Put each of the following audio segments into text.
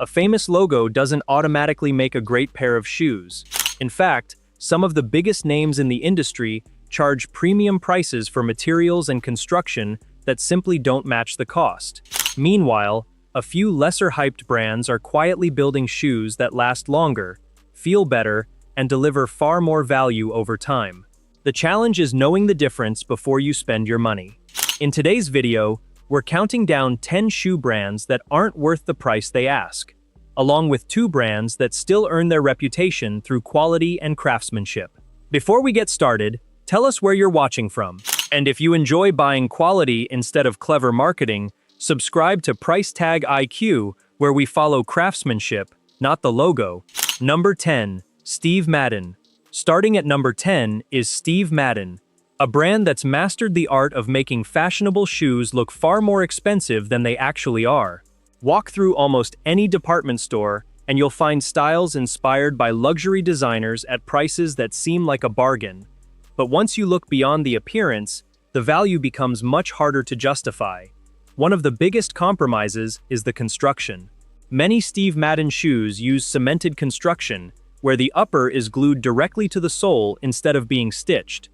A famous logo doesn't automatically make a great pair of shoes. In fact, some of the biggest names in the industry charge premium prices for materials and construction that simply don't match the cost. Meanwhile, a few lesser-hyped brands are quietly building shoes that last longer, feel better, and deliver far more value over time. The challenge is knowing the difference before you spend your money. In today's video, we're counting down 10 shoe brands that aren't worth the price they ask, along with 2 brands that still earn their reputation through quality and craftsmanship. Before we get started, tell us where you're watching from. And if you enjoy buying quality instead of clever marketing, subscribe to Price Tag IQ, where we follow craftsmanship, not the logo. Number 10. Steve Madden. Starting at number 10 is Steve Madden, a brand that's mastered the art of making fashionable shoes look far more expensive than they actually are. Walk through almost any department store, and you'll find styles inspired by luxury designers at prices that seem like a bargain. But once you look beyond the appearance, the value becomes much harder to justify. One of the biggest compromises is the construction. Many Steve Madden shoes use cemented construction, where the upper is glued directly to the sole instead of being stitched.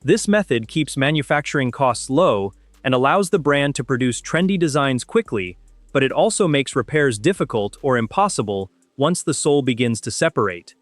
This method keeps manufacturing costs low and allows the brand to produce trendy designs quickly, but it also makes repairs difficult or impossible once the sole begins to separate.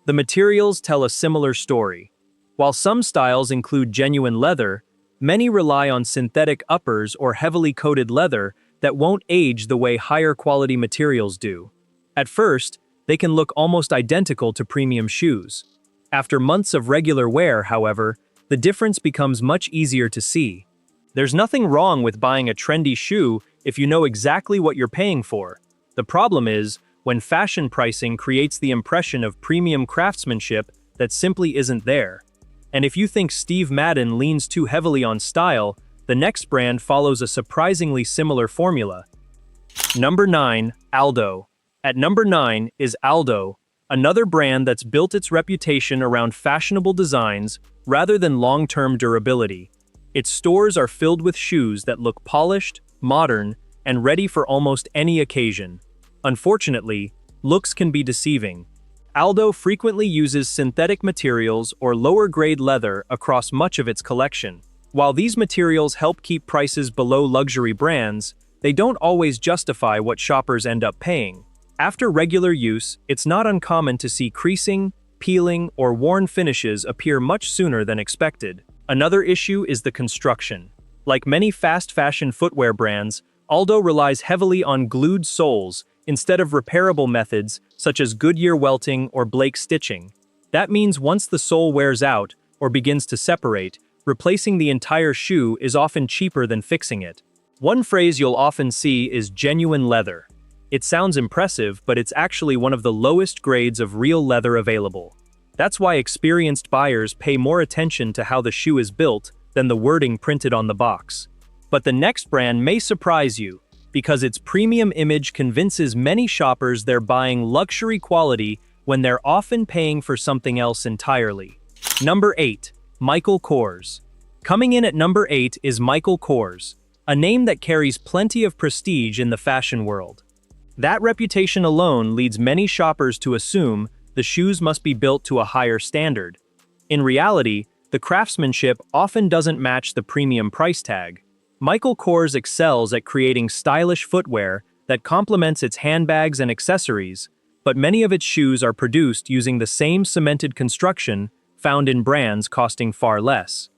The materials tell a similar story. While some styles include genuine leather, many rely on synthetic uppers or heavily coated leather that won't age the way higher quality materials do. At first, they can look almost identical to premium shoes. After months of regular wear, however, the difference becomes much easier to see. There's nothing wrong with buying a trendy shoe if you know exactly what you're paying for. The problem is when fashion pricing creates the impression of premium craftsmanship that simply isn't there. And if you think Steve Madden leans too heavily on style, the next brand follows a surprisingly similar formula. Number 9. Aldo. At number 9 is Aldo, another brand that's built its reputation around fashionable designs rather than long-term durability. Its stores are filled with shoes that look polished, modern, and ready for almost any occasion. Unfortunately, looks can be deceiving. Aldo frequently uses synthetic materials or lower-grade leather across much of its collection. While these materials help keep prices below luxury brands, they don't always justify what shoppers end up paying. After regular use, it's not uncommon to see creasing, peeling, or worn finishes appear much sooner than expected. Another issue is the construction. Like many fast fashion footwear brands, Aldo relies heavily on glued soles instead of repairable methods such as Goodyear welting or Blake stitching. That means once the sole wears out or begins to separate, replacing the entire shoe is often cheaper than fixing it. One phrase you'll often see is genuine leather. It sounds impressive, but it's actually one of the lowest grades of real leather available. That's why experienced buyers pay more attention to how the shoe is built than the wording printed on the box. But the next brand may surprise you, because its premium image convinces many shoppers they're buying luxury quality when they're often paying for something else entirely. Number 8. Michael Kors. Coming in at number 8 is Michael Kors, a name that carries plenty of prestige in the fashion world. That reputation alone leads many shoppers to assume the shoes must be built to a higher standard. In reality, the craftsmanship often doesn't match the premium price tag. Michael Kors excels at creating stylish footwear that complements its handbags and accessories, but many of its shoes are produced using the same cemented construction found in brands costing far less.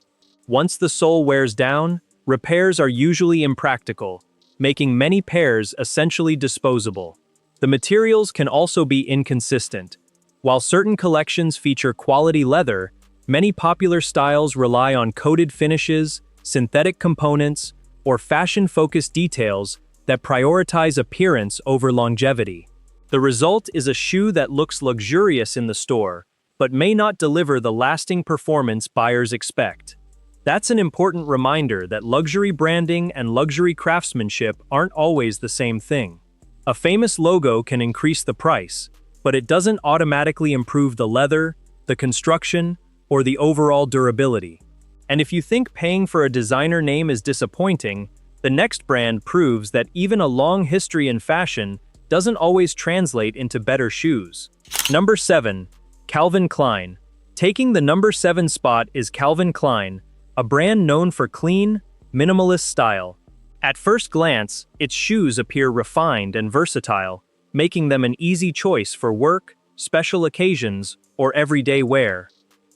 Once the sole wears down, repairs are usually impractical, making many pairs essentially disposable. The materials can also be inconsistent. While certain collections feature quality leather, many popular styles rely on coated finishes, synthetic components, or fashion-focused details that prioritize appearance over longevity. The result is a shoe that looks luxurious in the store, but may not deliver the lasting performance buyers expect. That's an important reminder that luxury branding and luxury craftsmanship aren't always the same thing. A famous logo can increase the price, but it doesn't automatically improve the leather, the construction, or the overall durability. And if you think paying for a designer name is disappointing, the next brand proves that even a long history in fashion doesn't always translate into better shoes. Number 7. Calvin Klein. Taking the number 7 spot is Calvin Klein, a brand known for clean, minimalist style. At first glance, its shoes appear refined and versatile, making them an easy choice for work, special occasions, or everyday wear.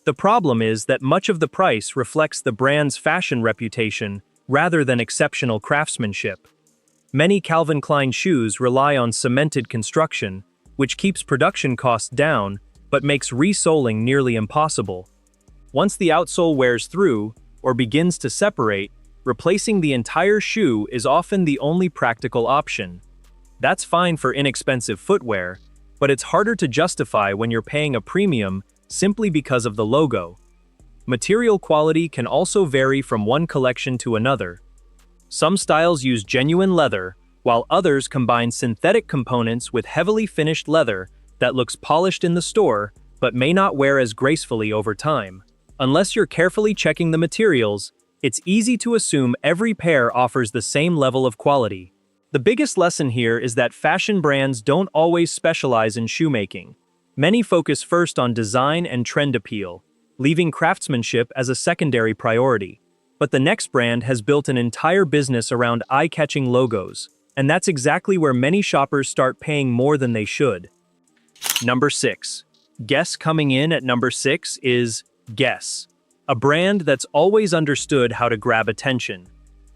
The problem is that much of the price reflects the brand's fashion reputation rather than exceptional craftsmanship. Many Calvin Klein shoes rely on cemented construction, which keeps production costs down but makes resoling nearly impossible. Once the outsole wears through, or begins to separate, replacing the entire shoe is often the only practical option. That's fine for inexpensive footwear, but it's harder to justify when you're paying a premium simply because of the logo. Material quality can also vary from one collection to another. Some styles use genuine leather, while others combine synthetic components with heavily finished leather that looks polished in the store but may not wear as gracefully over time. Unless you're carefully checking the materials, it's easy to assume every pair offers the same level of quality. The biggest lesson here is that fashion brands don't always specialize in shoemaking. Many focus first on design and trend appeal, leaving craftsmanship as a secondary priority. But the next brand has built an entire business around eye-catching logos, and that's exactly where many shoppers start paying more than they should. Number 6. Guess coming in at number 6 is Guess, a brand that's always understood how to grab attention.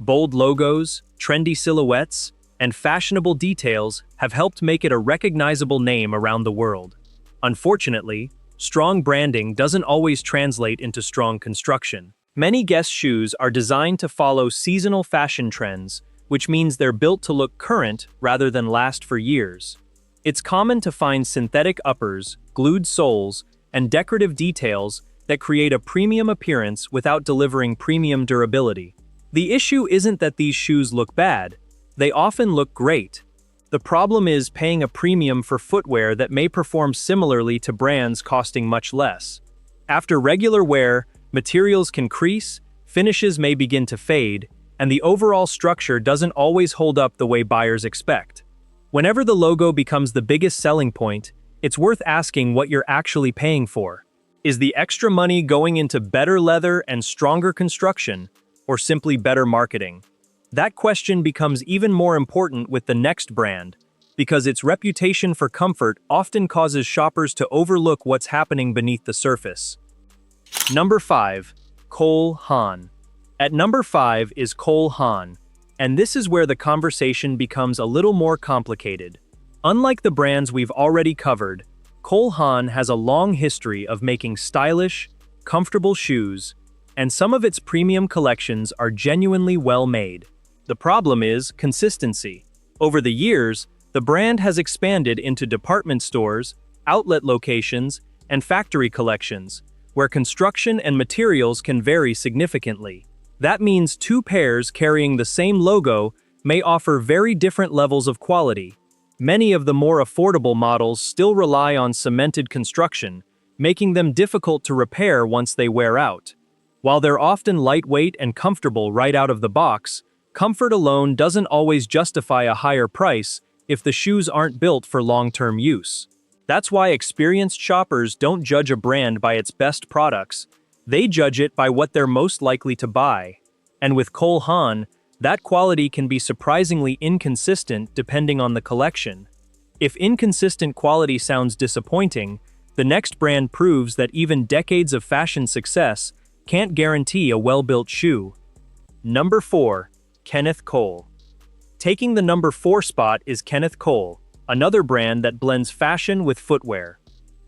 Bold logos, trendy silhouettes, and fashionable details have helped make it a recognizable name around the world. Unfortunately, strong branding doesn't always translate into strong construction. Many Guess shoes are designed to follow seasonal fashion trends, which means they're built to look current rather than last for years. It's common to find synthetic uppers, glued soles, and decorative details that create a premium appearance without delivering premium durability. The issue isn't that these shoes look bad. They often look great. The problem is paying a premium for footwear that may perform similarly to brands costing much less. After regular wear, materials can crease, finishes may begin to fade, and the overall structure doesn't always hold up the way buyers expect. Whenever the logo becomes the biggest selling point, it's worth asking what you're actually paying for. Is the extra money going into better leather and stronger construction, or simply better marketing? That question becomes even more important with the next brand, because its reputation for comfort often causes shoppers to overlook what's happening beneath the surface. Number 5. Cole Haan. At number 5 is Cole Haan, and this is where the conversation becomes a little more complicated. Unlike the brands we've already covered, Cole Haan has a long history of making stylish, comfortable shoes, and some of its premium collections are genuinely well made. The problem is consistency. Over the years, the brand has expanded into department stores, outlet locations, and factory collections, where construction and materials can vary significantly. That means two pairs carrying the same logo may offer very different levels of quality. Many of the more affordable models still rely on cemented construction, making them difficult to repair once they wear out. While they're often lightweight and comfortable right out of the box, comfort alone doesn't always justify a higher price if the shoes aren't built for long-term use. That's why experienced shoppers don't judge a brand by its best products. They judge it by what they're most likely to buy. And with Cole Haan, that quality can be surprisingly inconsistent depending on the collection. If inconsistent quality sounds disappointing, the next brand proves that even decades of fashion success can't guarantee a well-built shoe. Number 4. Kenneth Cole. Taking the number 4 spot is Kenneth Cole, another brand that blends fashion with footwear.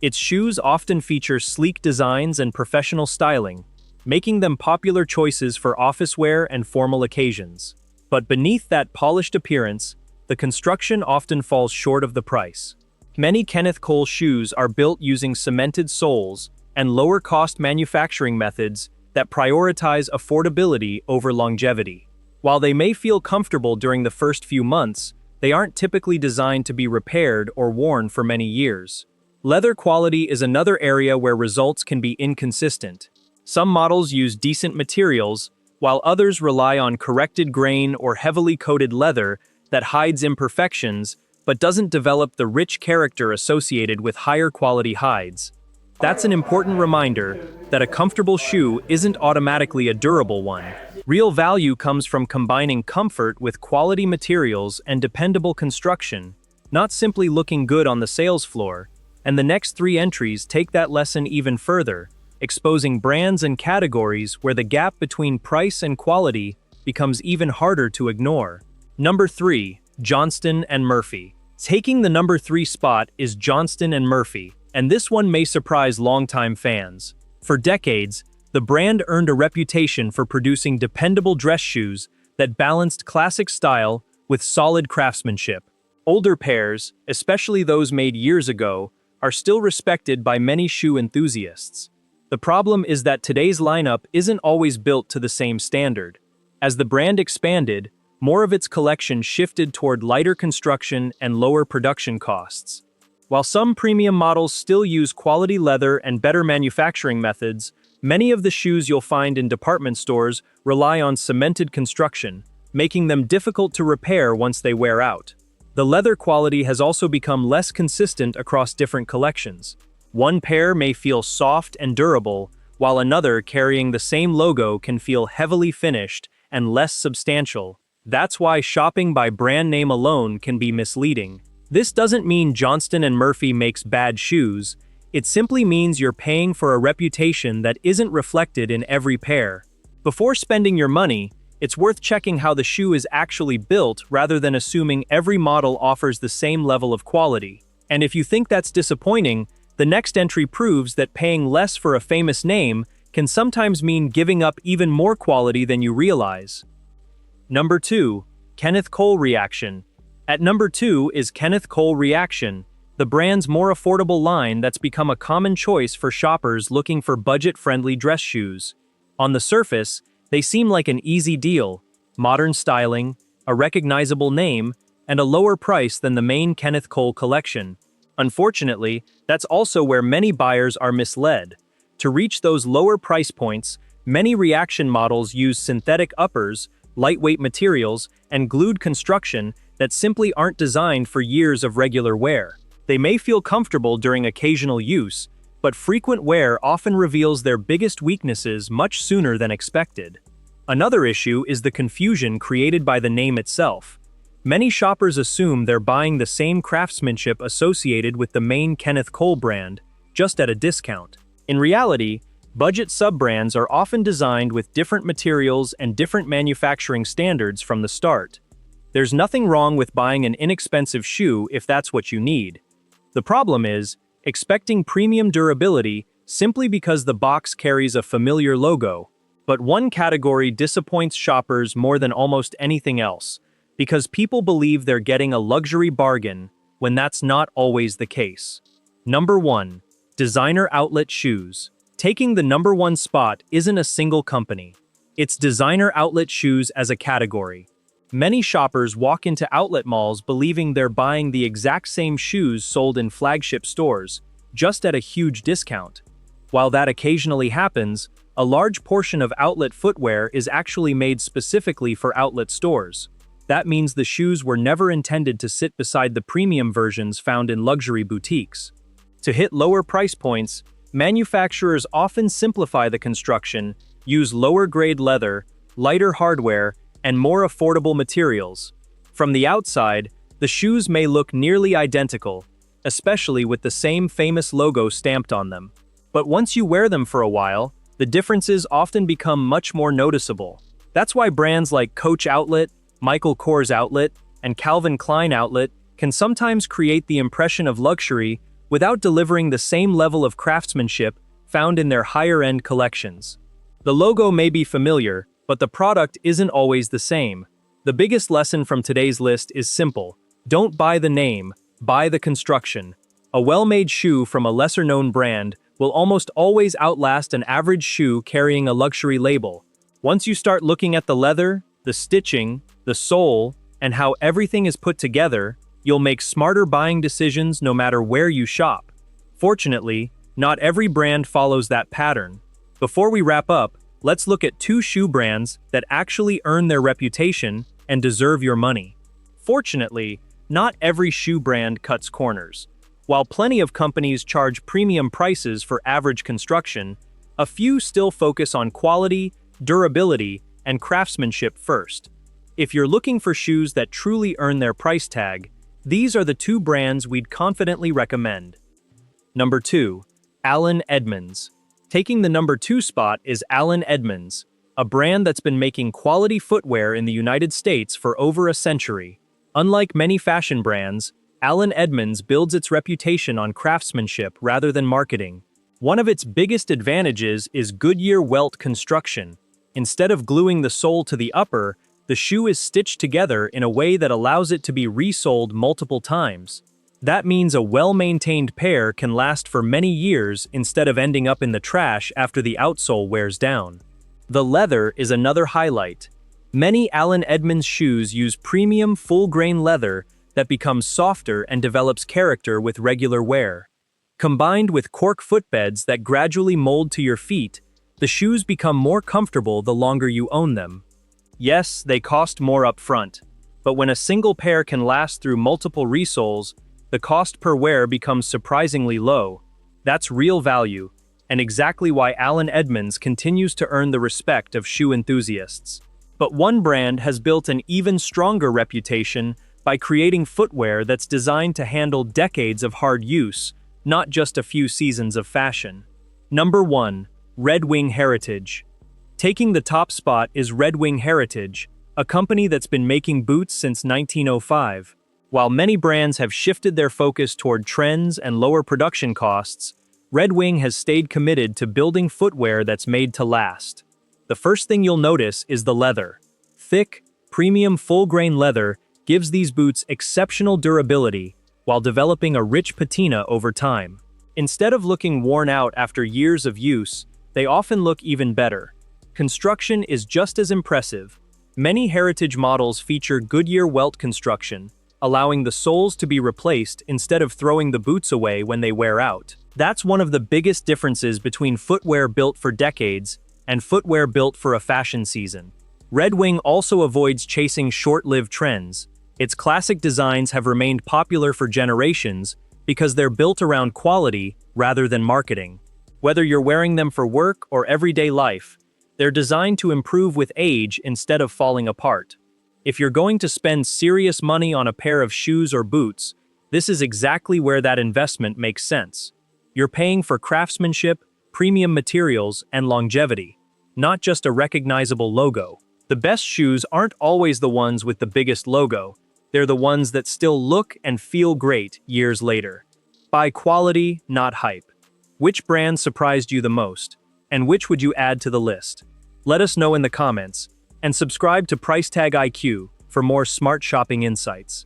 Its shoes often feature sleek designs and professional styling, making them popular choices for office wear and formal occasions. But beneath that polished appearance, the construction often falls short of the price. Many Kenneth Cole shoes are built using cemented soles and lower-cost manufacturing methods that prioritize affordability over longevity. While they may feel comfortable during the first few months, they aren't typically designed to be repaired or worn for many years. Leather quality is another area where results can be inconsistent. Some models use decent materials, while others rely on corrected grain or heavily coated leather that hides imperfections but doesn't develop the rich character associated with higher quality hides. That's an important reminder that a comfortable shoe isn't automatically a durable one. Real value comes from combining comfort with quality materials and dependable construction, not simply looking good on the sales floor. And the next three entries take that lesson even further, exposing brands and categories where the gap between price and quality becomes even harder to ignore. Number 3. Johnston & Murphy. Taking the number 3 spot is Johnston & Murphy, and this one may surprise longtime fans. For decades, the brand earned a reputation for producing dependable dress shoes that balanced classic style with solid craftsmanship. Older pairs, especially those made years ago, are still respected by many shoe enthusiasts. The problem is that today's lineup isn't always built to the same standard. As the brand expanded, more of its collection shifted toward lighter construction and lower production costs. While some premium models still use quality leather and better manufacturing methods, many of the shoes you'll find in department stores rely on cemented construction, making them difficult to repair once they wear out. The leather quality has also become less consistent across different collections. One pair may feel soft and durable, while another carrying the same logo can feel heavily finished and less substantial. That's why shopping by brand name alone can be misleading. This doesn't mean Johnston & Murphy makes bad shoes. It simply means you're paying for a reputation that isn't reflected in every pair. Before spending your money, it's worth checking how the shoe is actually built rather than assuming every model offers the same level of quality. And if you think that's disappointing, the next entry proves that paying less for a famous name can sometimes mean giving up even more quality than you realize. Number 2. Kenneth Cole Reaction. At number 2 is Kenneth Cole Reaction, the brand's more affordable line that's become a common choice for shoppers looking for budget-friendly dress shoes. On the surface, they seem like an easy deal: modern styling, a recognizable name, and a lower price than the main Kenneth Cole collection. Unfortunately, that's also where many buyers are misled. To reach those lower price points, many Reaction models use synthetic uppers, lightweight materials, and glued construction that simply aren't designed for years of regular wear. They may feel comfortable during occasional use, but frequent wear often reveals their biggest weaknesses much sooner than expected. Another issue is the confusion created by the name itself. Many shoppers assume they're buying the same craftsmanship associated with the main Kenneth Cole brand, just at a discount. In reality, budget sub-brands are often designed with different materials and different manufacturing standards from the start. There's nothing wrong with buying an inexpensive shoe if that's what you need. The problem is expecting premium durability simply because the box carries a familiar logo. But one category disappoints shoppers more than almost anything else, because people believe they're getting a luxury bargain when that's not always the case. Number 1. Designer outlet shoes. Taking the number 1 spot isn't a single company. It's designer outlet shoes as a category. Many shoppers walk into outlet malls believing they're buying the exact same shoes sold in flagship stores, just at a huge discount. While that occasionally happens, a large portion of outlet footwear is actually made specifically for outlet stores. That means the shoes were never intended to sit beside the premium versions found in luxury boutiques. To hit lower price points, manufacturers often simplify the construction, use lower-grade leather, lighter hardware, and more affordable materials. From the outside, the shoes may look nearly identical, especially with the same famous logo stamped on them. But once you wear them for a while, the differences often become much more noticeable. That's why brands like Coach Outlet, Michael Kors Outlet, and Calvin Klein Outlet can sometimes create the impression of luxury without delivering the same level of craftsmanship found in their higher-end collections. The logo may be familiar, but the product isn't always the same. The biggest lesson from today's list is simple: don't buy the name, buy the construction. A well-made shoe from a lesser-known brand will almost always outlast an average shoe carrying a luxury label. Once you start looking at the leather, the stitching, the sole, and how everything is put together, you'll make smarter buying decisions no matter where you shop. Fortunately, not every brand follows that pattern. Before we wrap up, let's look at 2 shoe brands that actually earn their reputation and deserve your money. Fortunately, Not every shoe brand cuts corners. While plenty of companies charge premium prices for average construction, a few still focus on quality, durability, and craftsmanship first. If you're looking for shoes that truly earn their price tag, these are the two brands we'd confidently recommend. Number 2. Allen Edmonds. Taking the number 2 spot is Allen Edmonds, a brand that's been making quality footwear in the United States for over a century. Unlike many fashion brands, Allen Edmonds builds its reputation on craftsmanship rather than marketing. One of its biggest advantages is Goodyear welt construction. Instead of gluing the sole to the upper, the shoe is stitched together in a way that allows it to be resoled multiple times. That means a well-maintained pair can last for many years instead of ending up in the trash after the outsole wears down. The leather is another highlight. Many Allen Edmonds shoes use premium full-grain leather that becomes softer and develops character with regular wear. Combined with cork footbeds that gradually mold to your feet, the shoes become more comfortable the longer you own them. Yes, they cost more up front, but when a single pair can last through multiple resoles, the cost per wear becomes surprisingly low. That's real value, and exactly why Allen Edmonds continues to earn the respect of shoe enthusiasts. But one brand has built an even stronger reputation by creating footwear that's designed to handle decades of hard use, not just a few seasons of fashion. Number 1. Red Wing Heritage. Taking the top spot is Red Wing Heritage, a company that's been making boots since 1905. While many brands have shifted their focus toward trends and lower production costs, Red Wing has stayed committed to building footwear that's made to last. The first thing you'll notice is the leather. Thick, premium full-grain leather gives these boots exceptional durability while developing a rich patina over time. Instead of looking worn out after years of use, they often look even better. Construction is just as impressive. Many heritage models feature Goodyear welt construction, allowing the soles to be replaced instead of throwing the boots away when they wear out. That's one of the biggest differences between footwear built for decades and footwear built for a fashion season. Red Wing also avoids chasing short-lived trends. Its classic designs have remained popular for generations because they're built around quality rather than marketing. Whether you're wearing them for work or everyday life, they're designed to improve with age instead of falling apart. If you're going to spend serious money on a pair of shoes or boots, this is exactly where that investment makes sense. You're paying for craftsmanship, premium materials, and longevity, not just a recognizable logo. The best shoes aren't always the ones with the biggest logo. They're the ones that still look and feel great years later. Buy quality, not hype. Which brand surprised you the most? And which would you add to the list? Let us know in the comments, and subscribe to Price Tag IQ for more smart shopping insights.